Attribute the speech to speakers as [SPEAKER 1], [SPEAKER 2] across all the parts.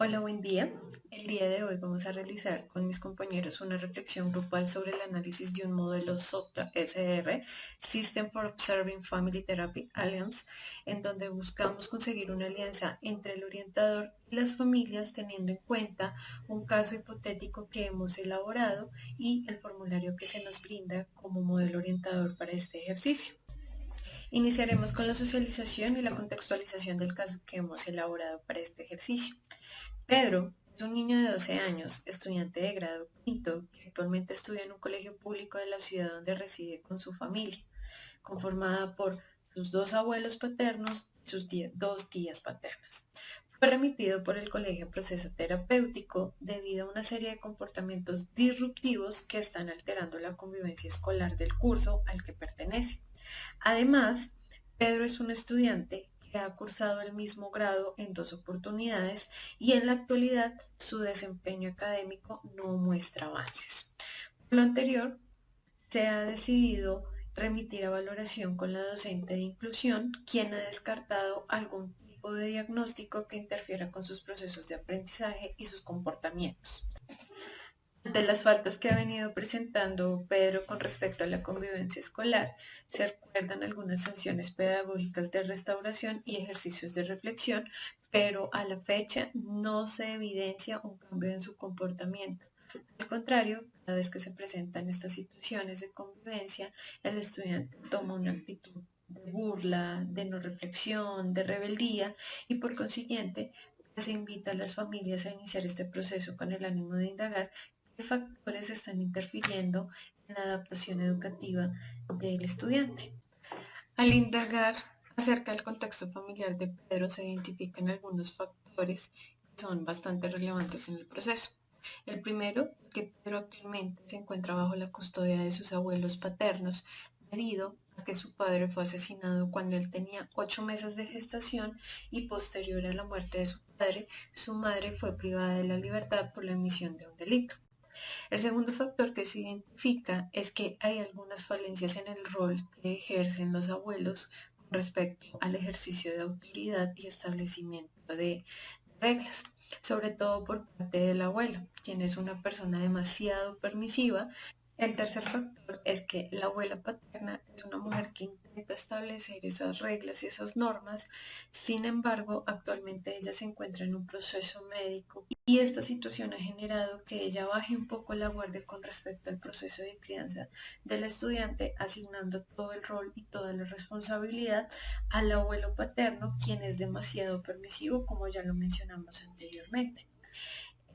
[SPEAKER 1] Hola, buen día. El día de hoy vamos a realizar con mis compañeros una reflexión grupal sobre el análisis de un modelo SOTA SR, System for Observing Family Therapy Alliance, en donde buscamos conseguir una alianza entre el orientador y las familias teniendo en cuenta un caso hipotético que hemos elaborado y el formulario que se nos brinda como modelo orientador para este ejercicio. Iniciaremos con la socialización y la contextualización del caso que hemos elaborado para este ejercicio. Pedro es un niño de 12 años, estudiante de grado quinto, que actualmente estudia en un colegio público de la ciudad donde reside con su familia, conformada por sus dos abuelos paternos y sus dos tías paternas. Fue remitido por el colegio a proceso terapéutico debido a una serie de comportamientos disruptivos que están alterando la convivencia escolar del curso al que pertenece. Además, Pedro es un estudiante que ha cursado el mismo grado en dos oportunidades y en la actualidad su desempeño académico no muestra avances. Por lo anterior, se ha decidido remitir a valoración con la docente de inclusión, quien ha descartado algún tipo de diagnóstico que interfiera con sus procesos de aprendizaje y sus comportamientos. Ante las faltas que ha venido presentando Pedro con respecto a la convivencia escolar, se recuerdan algunas sanciones pedagógicas de restauración y ejercicios de reflexión, pero a la fecha no se evidencia un cambio en su comportamiento. Al contrario, cada vez que se presentan estas situaciones de convivencia, el estudiante toma una actitud de burla, de no reflexión, de rebeldía y por consiguiente se invita a las familias a iniciar este proceso con el ánimo de indagar qué factores están interfiriendo en la adaptación educativa del estudiante. Al indagar acerca del contexto familiar de Pedro, se identifican algunos factores que son bastante relevantes en el proceso. El primero es que Pedro actualmente se encuentra bajo la custodia de sus abuelos paternos, debido a que su padre fue asesinado cuando él tenía 8 meses de gestación y posterior a la muerte de su padre, su madre fue privada de la libertad por la emisión de un delito. El segundo factor que se identifica es que hay algunas falencias en el rol que ejercen los abuelos con respecto al ejercicio de autoridad y establecimiento de reglas, sobre todo por parte del abuelo, quien es una persona demasiado permisiva. El tercer factor es que la abuela paterna es una mujer que intenta establecer esas reglas y esas normas, sin embargo, actualmente ella se encuentra en un proceso médico y esta situación ha generado que ella baje un poco la guardia con respecto al proceso de crianza del estudiante, asignando todo el rol y toda la responsabilidad al abuelo paterno, quien es demasiado permisivo, como ya lo mencionamos anteriormente.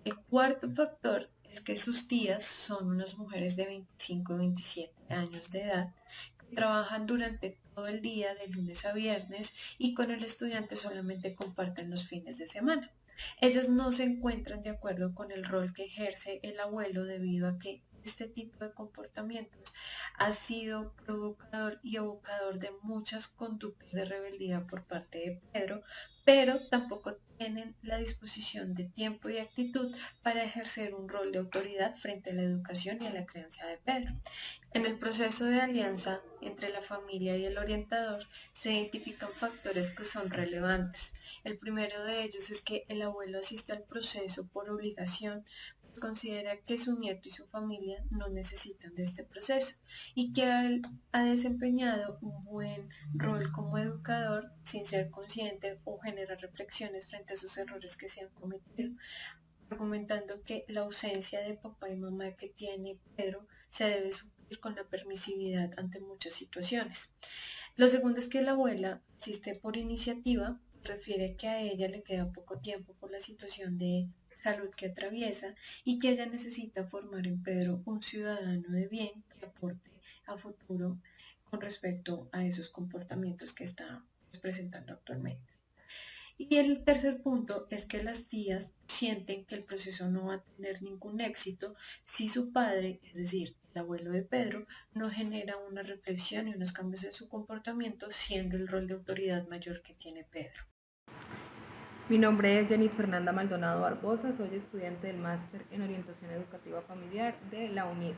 [SPEAKER 1] El cuarto factor es que sus tías son unas mujeres de 25 a 27 años de edad que trabajan durante todo el día de lunes a viernes y con el estudiante solamente comparten los fines de semana. Ellas no se encuentran de acuerdo con el rol que ejerce el abuelo debido a que este tipo de comportamientos ha sido provocador y evocador de muchas conductas de rebeldía por parte de Pedro, pero tampoco tienen la disposición de tiempo y actitud para ejercer un rol de autoridad frente a la educación y a la crianza de Pedro. En el proceso de alianza entre la familia y el orientador se identifican factores que son relevantes. El primero de ellos es que el abuelo asiste al proceso por obligación, pues considera que su nieto y su familia no necesitan de este proceso y que él ha desempeñado un buen rol como educador sin ser consciente o generar reflexiones frente a esos errores que se han cometido, argumentando que la ausencia de papá y mamá que tiene Pedro se debe suplir con la permisividad ante muchas situaciones. Lo segundo es que la abuela asiste por iniciativa, refiere que a ella le queda poco tiempo por la situación de salud que atraviesa y que ella necesita formar en Pedro un ciudadano de bien que aporte a futuro con respecto a esos comportamientos que está presentando actualmente. Y el tercer punto es que las tías sienten que el proceso no va a tener ningún éxito si su padre, es decir, el abuelo de Pedro, no genera una reflexión y unos cambios en su comportamiento, siendo el rol de autoridad mayor que tiene Pedro.
[SPEAKER 2] Mi nombre es Jenny Fernanda Maldonado Barbosa, soy estudiante del Máster en Orientación Educativa Familiar de la UNIR.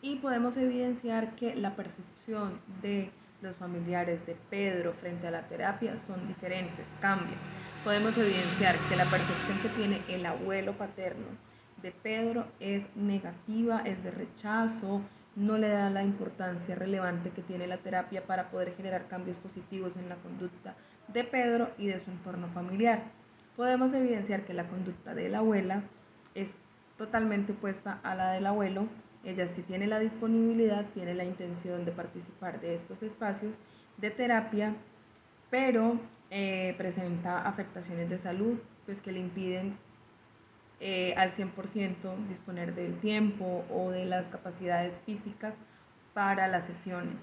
[SPEAKER 2] Y podemos evidenciar que la percepción de los familiares de Pedro frente a la terapia son diferentes, cambian. Podemos evidenciar que la percepción que tiene el abuelo paterno de Pedro es negativa, es de rechazo, no le da la importancia relevante que tiene la terapia para poder generar cambios positivos en la conducta de Pedro y de su entorno familiar. Podemos evidenciar que la conducta de la abuela es totalmente opuesta a la del abuelo. Ella sí tiene la disponibilidad, tiene la intención de participar de estos espacios de terapia, pero presenta afectaciones de salud pues que le impiden al 100% disponer del tiempo o de las capacidades físicas para las sesiones.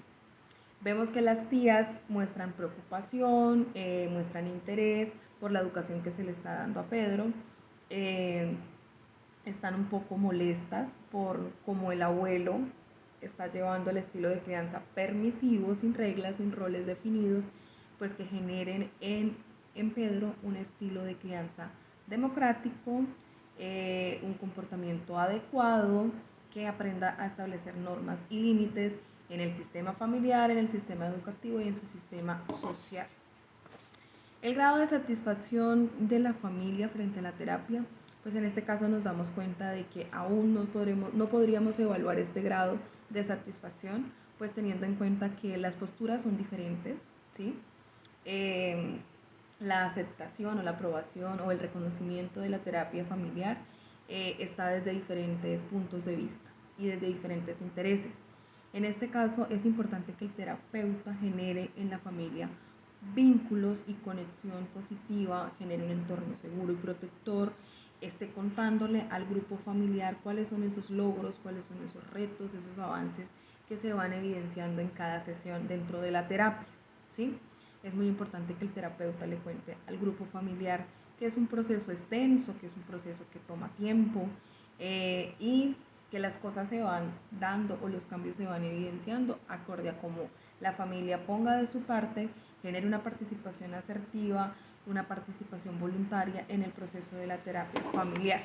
[SPEAKER 2] Vemos que las tías muestran preocupación, muestran interés por la educación que se le está dando a Pedro, están un poco molestas por cómo el abuelo está llevando el estilo de crianza permisivo, sin reglas, sin roles definidos, pues que generen en Pedro un estilo de crianza democrático, un comportamiento adecuado, que aprenda a establecer normas y límites en el sistema familiar, en el sistema educativo y en su sistema social. El grado de satisfacción de la familia frente a la terapia, pues en este caso nos damos cuenta de que aún no podríamos evaluar este grado de satisfacción, pues teniendo en cuenta que las posturas son diferentes, ¿sí? La aceptación o la aprobación o el reconocimiento de la terapia familiar está desde diferentes puntos de vista y desde diferentes intereses. En este caso es importante que el terapeuta genere en la familia vínculos y conexión positiva, genere un entorno seguro y protector, esté contándole al grupo familiar cuáles son esos logros, cuáles son esos retos, esos avances que se van evidenciando en cada sesión dentro de la terapia, ¿sí? Es muy importante que el terapeuta le cuente al grupo familiar que es un proceso extenso, que es un proceso que toma tiempo y que las cosas se van dando o los cambios se van evidenciando acorde a cómo la familia ponga de su parte, genere una participación asertiva, una participación voluntaria en el proceso de la terapia familiar.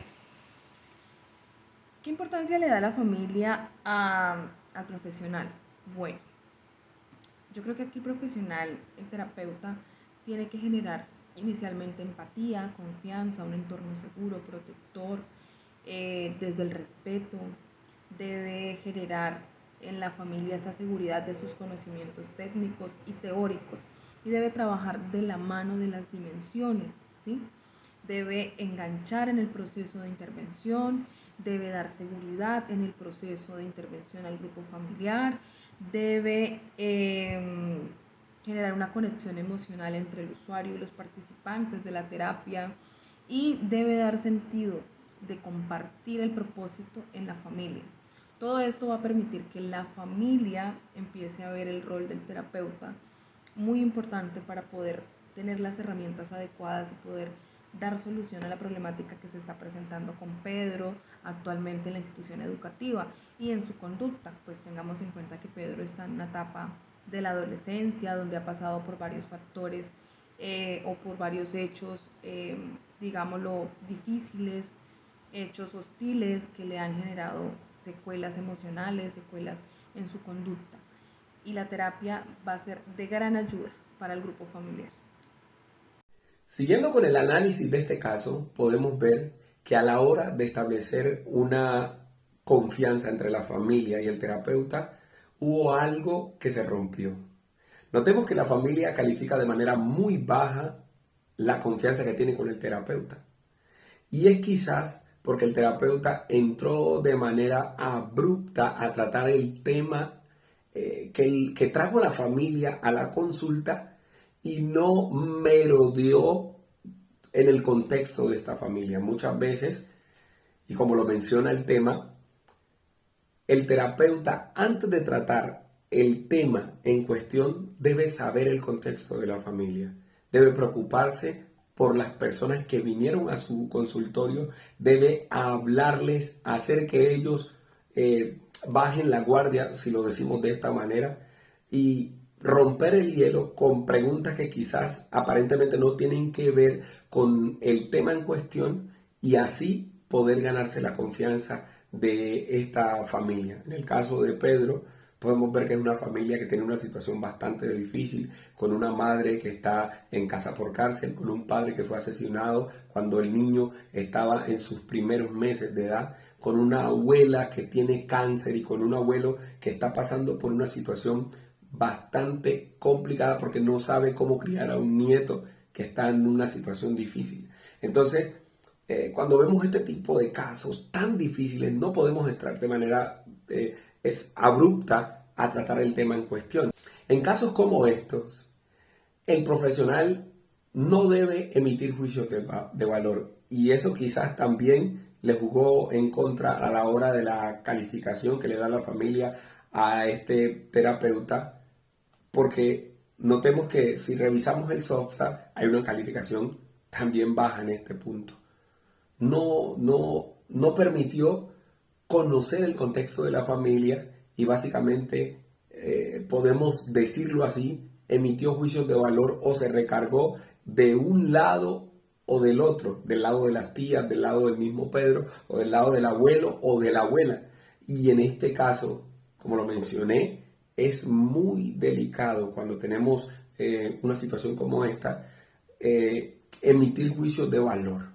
[SPEAKER 2] ¿Qué importancia le da la familia al profesional? Bueno, yo creo que aquí el profesional, el terapeuta, tiene que generar inicialmente empatía, confianza, un entorno seguro, protector, desde el respeto. Debe generar en la familia esa seguridad de sus conocimientos técnicos y teóricos y debe trabajar de la mano de las dimensiones, ¿sí? Debe enganchar en el proceso de intervención, debe dar seguridad en el proceso de intervención al grupo familiar, debe generar una conexión emocional entre el usuario y los participantes de la terapia y debe dar sentido de compartir el propósito en la familia. Todo esto va a permitir que la familia empiece a ver el rol del terapeuta muy importante para poder tener las herramientas adecuadas y poder dar solución a la problemática que se está presentando con Pedro actualmente en la institución educativa y en su conducta, pues tengamos en cuenta que Pedro está en una etapa de la adolescencia donde ha pasado por varios factores o por varios hechos, digámoslo, difíciles, hechos hostiles que le han generado secuelas emocionales, secuelas en su conducta. Y la terapia va a ser de gran ayuda para el grupo familiar.
[SPEAKER 3] Siguiendo con el análisis de este caso, podemos ver que a la hora de establecer una confianza entre la familia y el terapeuta, hubo algo que se rompió. Notemos que la familia califica de manera muy baja la confianza que tiene con el terapeuta. Y es quizás porque el terapeuta entró de manera abrupta a tratar el tema que trajo la familia a la consulta y no merodeó en el contexto de esta familia. Muchas veces, y como lo menciona el tema, el terapeuta antes de tratar el tema en cuestión debe saber el contexto de la familia, debe preocuparse por las personas que vinieron a su consultorio, debe hablarles, hacer que ellos bajen la guardia, si lo decimos de esta manera, y romper el hielo con preguntas que quizás aparentemente no tienen que ver con el tema en cuestión y así poder ganarse la confianza de esta familia. En el caso de Pedro, Podemos ver que es una familia que tiene una situación bastante difícil, con una madre que está en casa por cárcel, con un padre que fue asesinado cuando el niño estaba en sus primeros meses de edad, con una abuela que tiene cáncer y con un abuelo que está pasando por una situación bastante complicada porque no sabe cómo criar a un nieto que está en una situación difícil. Entonces, cuando vemos este tipo de casos tan difíciles, no podemos entrar de manera abrupta a tratar el tema en cuestión. En casos como estos, el profesional no debe emitir juicios de valor, y eso quizás también le jugó en contra a la hora de la calificación que le da la familia a este terapeuta, porque notemos que si revisamos el SOFSA hay una calificación también baja en este punto. No permitió conocer el contexto de la familia y básicamente, podemos decirlo así, emitió juicios de valor o se recargó de un lado o del otro, del lado de las tías, del lado del mismo Pedro, o del lado del abuelo o de la abuela. Y en este caso, como lo mencioné, es muy delicado cuando tenemos una situación como esta, emitir juicios de valor.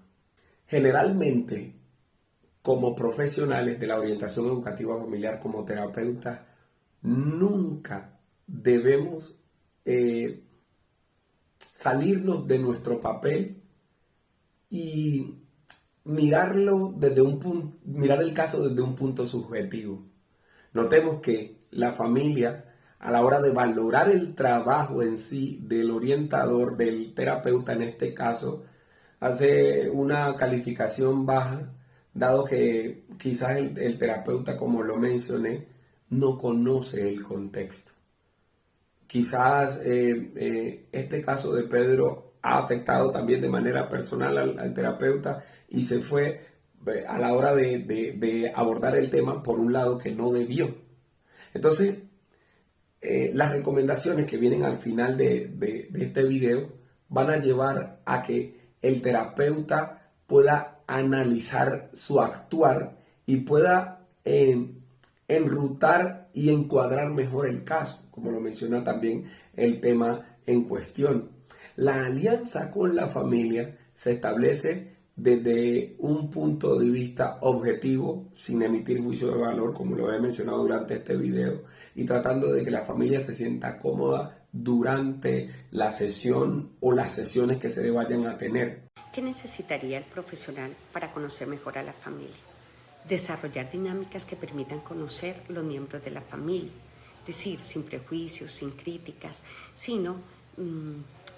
[SPEAKER 3] Generalmente, como profesionales de la orientación educativa familiar, como terapeutas, nunca debemos salirnos de nuestro papel y mirar el caso desde un punto subjetivo. Notemos que la familia, a la hora de valorar el trabajo en sí del orientador, del terapeuta en este caso, hace una calificación baja, dado que quizás el terapeuta, como lo mencioné, no conoce el contexto. Quizás este caso de Pedro ha afectado también de manera personal al terapeuta y se fue a la hora de abordar el tema por un lado que no debió. Entonces, las recomendaciones que vienen al final de este video van a llevar a que el terapeuta pueda analizar su actuar y pueda enrutar y encuadrar mejor el caso, como lo menciona también el tema en cuestión. La alianza con la familia se establece desde un punto de vista objetivo, sin emitir juicio de valor, como lo he mencionado durante este video, y tratando de que la familia se sienta cómoda durante la sesión o las sesiones que se vayan a tener.
[SPEAKER 4] ¿Qué necesitaría el profesional para conocer mejor a la familia? Desarrollar dinámicas que permitan conocer los miembros de la familia, es decir, sin prejuicios, sin críticas, sino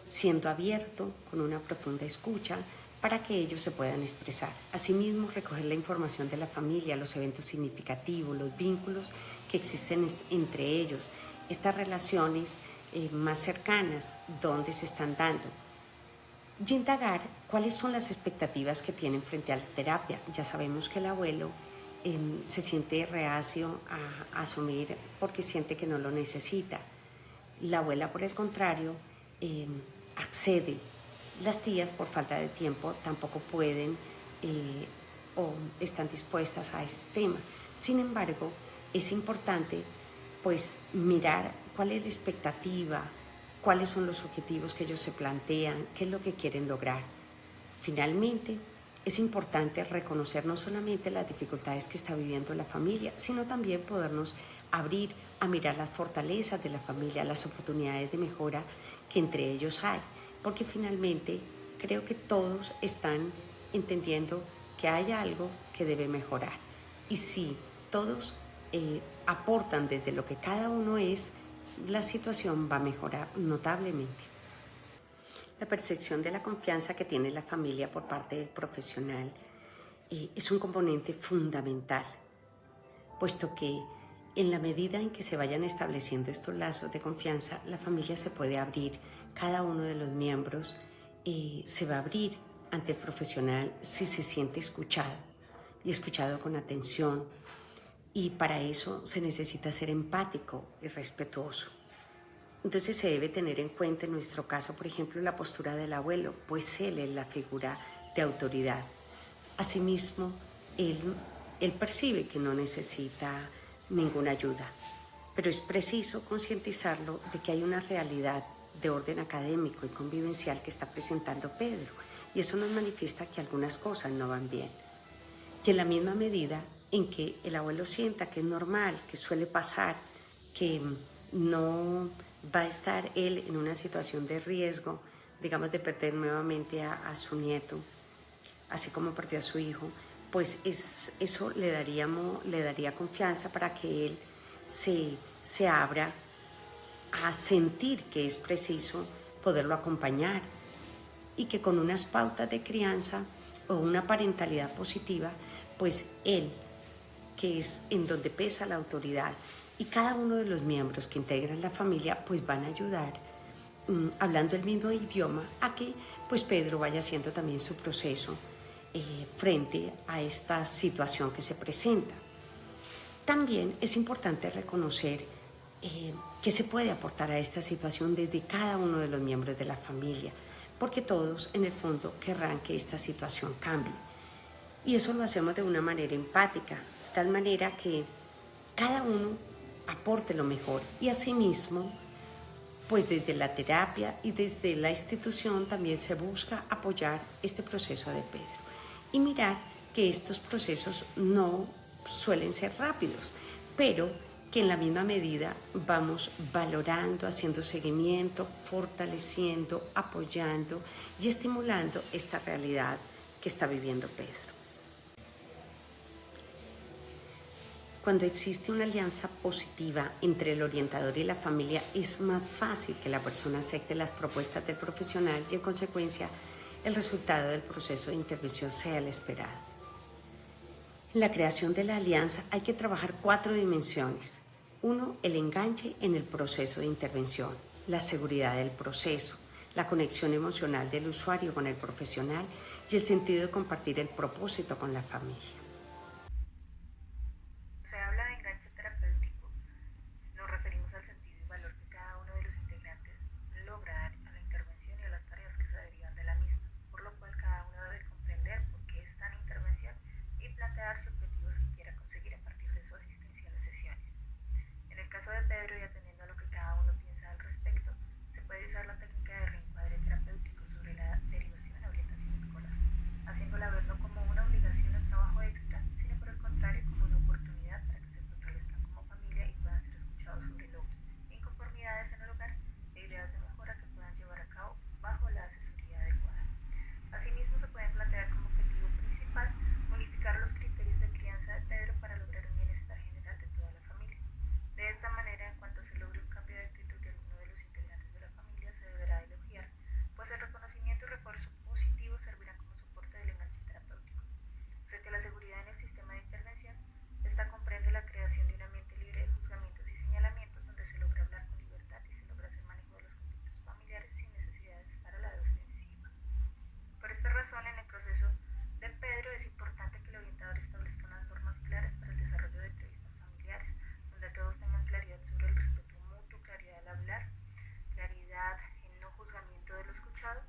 [SPEAKER 4] siendo abierto, con una profunda escucha, para que ellos se puedan expresar. Asimismo, recoger la información de la familia, los eventos significativos, los vínculos que existen entre ellos, estas relaciones más cercanas, dónde se están dando. Y indagar cuáles son las expectativas que tienen frente a la terapia. Ya sabemos que el abuelo se siente reacio a asumir porque siente que no lo necesita. La abuela, por el contrario, accede. Las tías, por falta de tiempo, tampoco pueden o están dispuestas a este tema. Sin embargo, es importante pues mirar cuál es la expectativa, cuáles son los objetivos que ellos se plantean, qué es lo que quieren lograr. Finalmente, es importante reconocer no solamente las dificultades que está viviendo la familia, sino también podernos abrir a mirar las fortalezas de la familia, las oportunidades de mejora que entre ellos hay. Porque finalmente creo que todos están entendiendo que hay algo que debe mejorar. Y si todos aportan desde lo que cada uno es, la situación va a mejorar notablemente. La percepción de la confianza que tiene la familia por parte del profesional es un componente fundamental, puesto que en la medida en que se vayan estableciendo estos lazos de confianza, la familia se puede abrir, cada uno de los miembros se va a abrir ante el profesional si se siente escuchado y escuchado con atención, y para eso se necesita ser empático y respetuoso. Entonces se debe tener en cuenta en nuestro caso, por ejemplo, la postura del abuelo, pues él es la figura de autoridad. Asimismo, él percibe que no necesita ninguna ayuda. pero es preciso concientizarlo de que hay una realidad de orden académico y convivencial que está presentando Pedro, y eso nos manifiesta que algunas cosas no van bien. Y en la misma medida en que el abuelo sienta que es normal, que suele pasar, que no va a estar él en una situación de riesgo, digamos, de perder nuevamente a su nieto, así como perdió a su hijo, pues eso le daría confianza para que él se abra a sentir que es preciso poderlo acompañar y que con unas pautas de crianza o una parentalidad positiva, pues él, que es en donde pesa la autoridad, y cada uno de los miembros que integran la familia, pues van a ayudar, hablando el mismo idioma, a que pues Pedro vaya haciendo también su proceso frente a esta situación que se presenta. También es importante reconocer qué se puede aportar a esta situación desde cada uno de los miembros de la familia, porque todos en el fondo querrán que esta situación cambie. Y eso lo hacemos de una manera empática, de tal manera que cada uno aporte lo mejor, y asimismo, pues desde la terapia y desde la institución también se busca apoyar este proceso de Pedro y mirar que estos procesos no suelen ser rápidos, pero que en la misma medida vamos valorando, haciendo seguimiento, fortaleciendo, apoyando y estimulando esta realidad que está viviendo Pedro. Cuando existe una alianza positiva entre el orientador y la familia, es más fácil que la persona acepte las propuestas del profesional y, en consecuencia, el resultado del proceso de intervención sea el esperado. En la creación de la alianza hay que trabajar 4 dimensiones. 1, el enganche en el proceso de intervención, la seguridad del proceso, la conexión emocional del usuario con el profesional y el sentido de compartir el propósito con la familia.
[SPEAKER 5] Se habla de enganche terapéutico, nos referimos al sentido y valor que cada uno de los integrantes logra dar a la intervención y a las tareas que se derivan de la misma, por lo cual cada uno debe comprender por qué está en intervención y plantearse objetivos que quiera conseguir a partir de su asistencia a las sesiones. En el caso de Pedro, y atendiendo a lo que cada uno piensa al respecto, se puede usar la técnica de reencuadre terapéutico sobre la derivación a orientación escolar, haciéndola ver no como una obligación o trabajo extra, sino por el contrario como una oportunidad para que se fortalezcan como familia y puedan ser escuchados sobre logros, inconformidades en el hogar e ideas de mejora que puedan llevar a cabo bajo la asesoría adecuada. Asimismo, se pueden plantear como objetivo principal unificar los criterios de crianza de Pedro para lograr un bienestar general de toda la familia. De esta manera, en cuanto se logre un cambio de actitud de alguno de los integrantes de la familia, se deberá elogiar, pues el reconocimiento y refuerzo positivo servirán como soporte del enganche terapéutico. Frente a la seguridad en el sistema de intervención, esta comprende la creación de un ambiente libre de juzgamientos y señalamientos donde se logra hablar con libertad y se logra hacer manejo de los conflictos familiares sin necesidad de estar a la defensiva. Por esta razón, en el proceso de Pedro es importante que el orientador establezca unas normas claras para el desarrollo de entrevistas familiares, donde todos tengan claridad sobre el respeto mutuo, claridad al hablar, claridad en no juzgamiento de lo escuchado,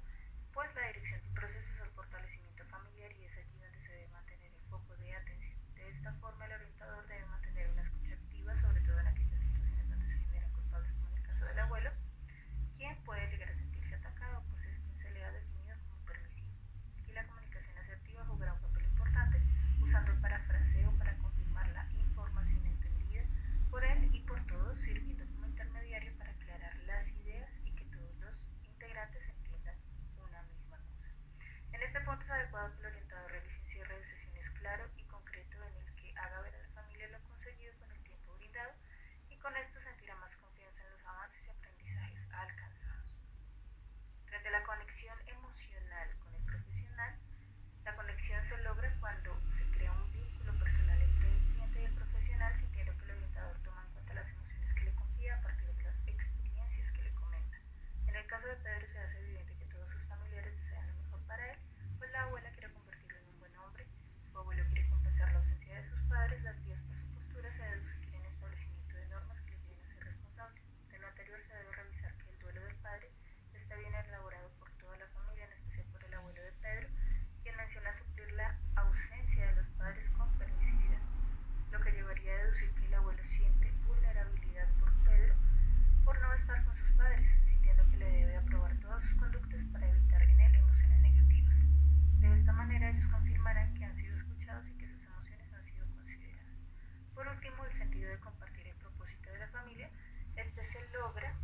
[SPEAKER 5] pues la dirección del proceso es el fortalecimiento familiar y es allí donde se debe mantener el foco de atención. De esta forma, el orientador debe mantener una escucha activa, sobre todo en aquellas situaciones donde se generan culpables, como en el caso del abuelo, quien puede llegar a sentirse atacado, pues es quien se le ha definido como permisivo. Aquí la comunicación asertiva jugará un papel importante, usando el parafraseo para confirmar la información entendida por él y por todos, sirviendo como intermediario para aclarar las ideas y que todos los integrantes entiendan una misma cosa. En este punto es adecuado que el orientador realice un cierre de sesiones claro y concreto en el que haga ver a la familia lo conseguido con el tiempo brindado, y con esto sentirá más confianza en los avances y aprendizajes alcanzados. Frente a la conexión emocional con el profesional, la conexión se logra cuando se crea un vínculo personal entre el cliente y el profesional, sintiendo que el orientador toma en cuenta las emociones que le confía a partir de las experiencias que le comenta. En el caso de Pedro se hace evidente que todos sus familiares desean lo mejor para él, pues la abuela quiere convertirlo en un buen hombre, su abuelo quiere compensar la ausencia de sus padres, las guías por su postura se deduce que quieren establecimiento de normas que le lleven a ser responsable. De lo anterior se debe revisar que el duelo del padre está bien elaborado por toda la familia, en especial por el abuelo de Pedro, quien menciona suplir la ausencia logra